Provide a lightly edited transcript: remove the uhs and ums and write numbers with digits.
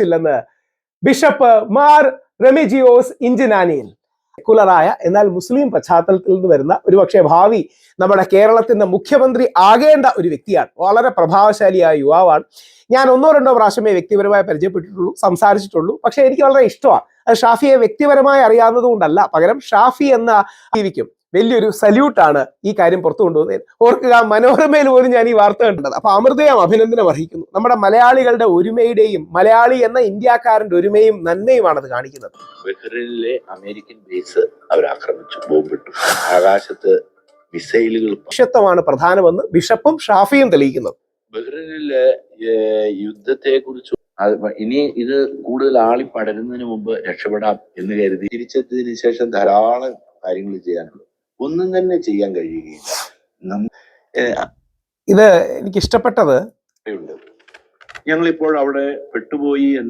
ില്ലെന്ന് bishop Mar Remigiose ഇഞ്ചനാനിയിൽ. സെക്കുലറായ എന്നാൽ മുസ്ലിം പശ്ചാത്തലത്തിൽ നിന്ന് വരുന്ന ഒരുപക്ഷെ ഭാവി നമ്മുടെ കേരളത്തിന്റെ മുഖ്യമന്ത്രി ആകേണ്ട ഒരു വ്യക്തിയാണ്. വളരെ പ്രഭാവശാലിയായ യുവാവാണ്. ഞാൻ ഒന്നോ രണ്ടോ പ്രാവശ്യമേ വ്യക്തിപരമായി പരിചയപ്പെട്ടിട്ടുള്ളൂ, സംസാരിച്ചിട്ടുള്ളൂ. പക്ഷെ എനിക്ക് വളരെ ഇഷ്ടമാണ്. അത് ഷാഫിയെ വ്യക്തിപരമായി അറിയാവുന്നത് കൊണ്ടല്ല, പകരം ഷാഫി എന്ന ജീവിക്കും വലിയൊരു സല്യൂട്ടാണ് ഈ കാര്യം പുറത്തു കൊണ്ടുവന്നതിന്. ഓർക്കുക, മനോരമയിൽ പോലും ഞാൻ ഈ വാർത്ത കണ്ടത്. അപ്പൊ അമൃതയും അഭിനന്ദനം അർഹിക്കുന്നു. നമ്മുടെ മലയാളികളുടെ ഒരുമയുടെയും മലയാളി എന്ന ഇന്ത്യക്കാരന്റെ ഒരുമയും നന്മയുമാണ് അത് കാണിക്കുന്നത്. ബഹ്റിനിലെ അമേരിക്കൻ ബേസ് അവർ ആക്രമിച്ചു, ബോംബിട്ടു, ആകാശത്ത് മിസൈലുകൾ. വിഷത്വമാണ് പ്രധാനമെന്ന് ബിഷപ്പും ഷാഫിയും തെളിയിക്കുന്നത്. ബഹ്റിനിലെ യുദ്ധത്തെ കുറിച്ച് ഇനി ഇത് കൂടുതൽ ആളി പടരുന്നതിന് മുമ്പ് രക്ഷപ്പെടാം എന്ന് കരുതി തിരിച്ചെത്തിയതിനു ശേഷം ധാരാളം കാര്യങ്ങൾ ചെയ്യാനുള്ളൂ. ഒന്നും തന്നെ ചെയ്യാൻ കഴിയുകയില്ല. ഇത് എനിക്ക് ഇഷ്ടപ്പെട്ടത് ഞങ്ങളിപ്പോൾ അവിടെ പെട്ടുപോയി എന്ന്